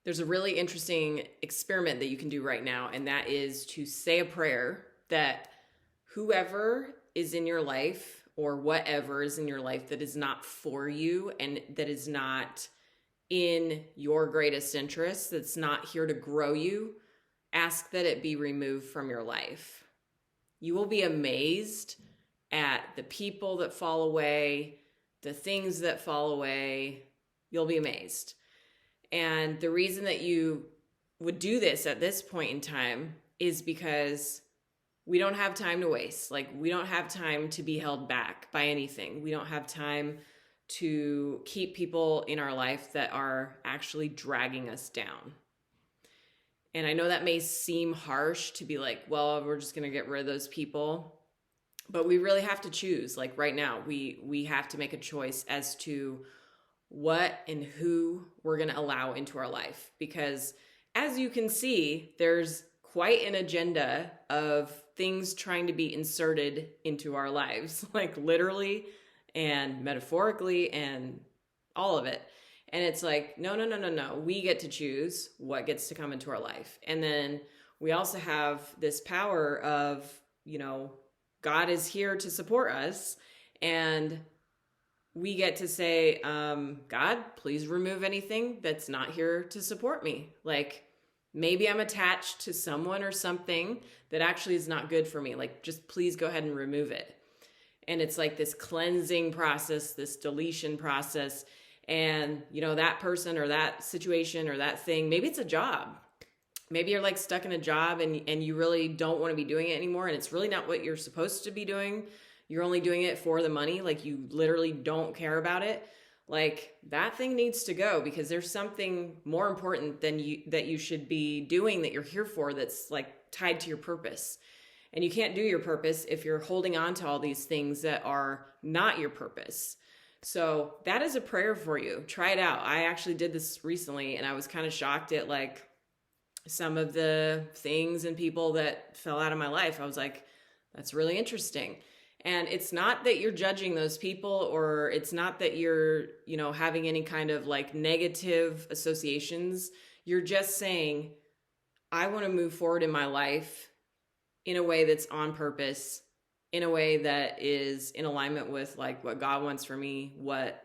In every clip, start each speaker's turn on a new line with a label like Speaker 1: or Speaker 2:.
Speaker 1: There's a really interesting experiment that you can do right now, and that is to say a prayer that whoever is in your life or whatever is in your life that is not for you and that is not in your greatest interest, that's not here to grow you, ask that it be removed from your life. You will be amazed at the people that fall away, the things that fall away. You'll be amazed. And the reason that you would do this at this point in time is because we don't have time to waste. Like, we don't have time to be held back by anything. We don't have time to keep people in our life that are actually dragging us down. And I know that may seem harsh to be like, well, we're just going to get rid of those people. But we really have to choose. Like right now, we have to make a choice as to what and who we're going to allow into our life. Because as you can see, there's quite an agenda of things trying to be inserted into our lives, like literally and metaphorically and all of it. And it's like, no. We get to choose what gets to come into our life. And then we also have this power of, God is here to support us. And we get to say, God, please remove anything that's not here to support me. Like, maybe I'm attached to someone or something that actually is not good for me. Like, just please go ahead and remove it. And it's like this cleansing process, this deletion process. And, that person or that situation or that thing, maybe it's a job. Maybe you're like stuck in a job and you really don't want to be doing it anymore. And it's really not what you're supposed to be doing. You're only doing it for the money. Like, you literally don't care about it. Like, that thing needs to go because there's something more important than that you should be doing that you're here for, that's like tied to your purpose. And you can't do your purpose if you're holding on to all these things that are not your purpose. So that is a prayer for you. Try it out. I actually did this recently and I was kind of shocked at like some of the things and people that fell out of my life. I was like, that's really interesting. And it's not that you're judging those people, or it's not that you're, having any kind of like negative associations. You're just saying, I want to move forward in my life in a way that's on purpose, in a way that is in alignment with like what God wants for me, what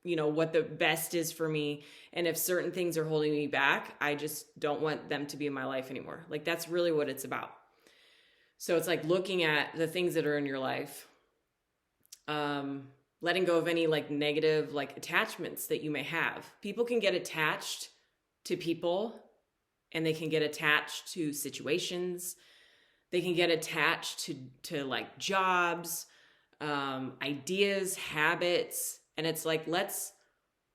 Speaker 1: what the best is for me. And if certain things are holding me back, I just don't want them to be in my life anymore. Like, that's really what it's about. So it's like looking at the things that are in your life, letting go of any like negative like attachments that you may have. People can get attached to people, and they can get attached to situations. They can get attached to like jobs, ideas, habits. And it's like, let's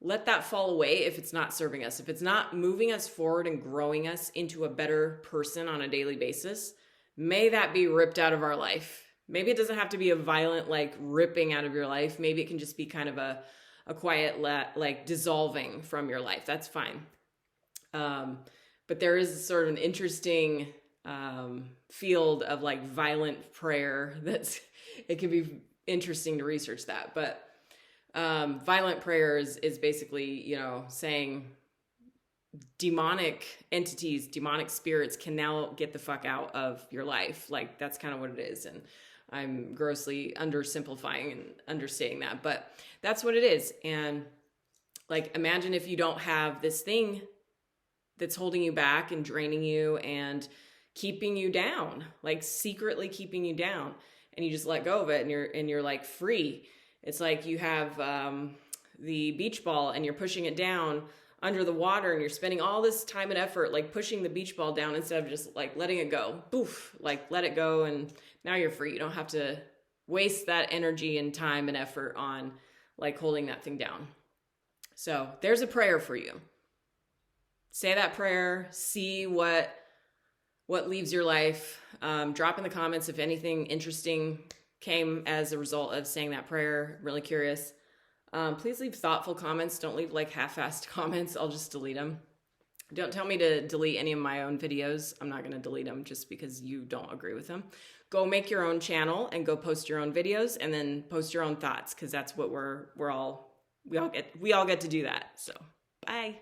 Speaker 1: let that fall away if it's not serving us. If it's not moving us forward and growing us into a better person on a daily basis, may that be ripped out of our life. Maybe it doesn't have to be a violent, like ripping out of your life. Maybe it can just be kind of a quiet, like dissolving from your life. That's fine. But there is sort of an interesting field of like violent prayer it can be interesting to research that. But violent prayer is basically, saying demonic entities, demonic spirits can now get the fuck out of your life. Like, that's kind of what it is. And I'm grossly undersimplifying and understating that, but that's what it is. And like, imagine if you don't have this thing that's holding you back and draining you and keeping you down, like secretly keeping you down, and you just let go of it and you're like free. It's like you have the beach ball and you're pushing it down under the water, and you're spending all this time and effort like pushing the beach ball down instead of just like letting it go. Poof, like let it go, and now you're free. You don't have to waste that energy and time and effort on like holding that thing down. So there's a prayer for you. Say that prayer, see what leaves your life. Drop in the comments if anything interesting came as a result of saying that prayer. I'm really curious. Please leave thoughtful comments. Don't leave like half-assed comments. I'll just delete them. Don't tell me to delete any of my own videos. I'm not going to delete them just because you don't agree with them. Go make your own channel and go post your own videos, and then post your own thoughts, because that's what we all get to do that. So, bye.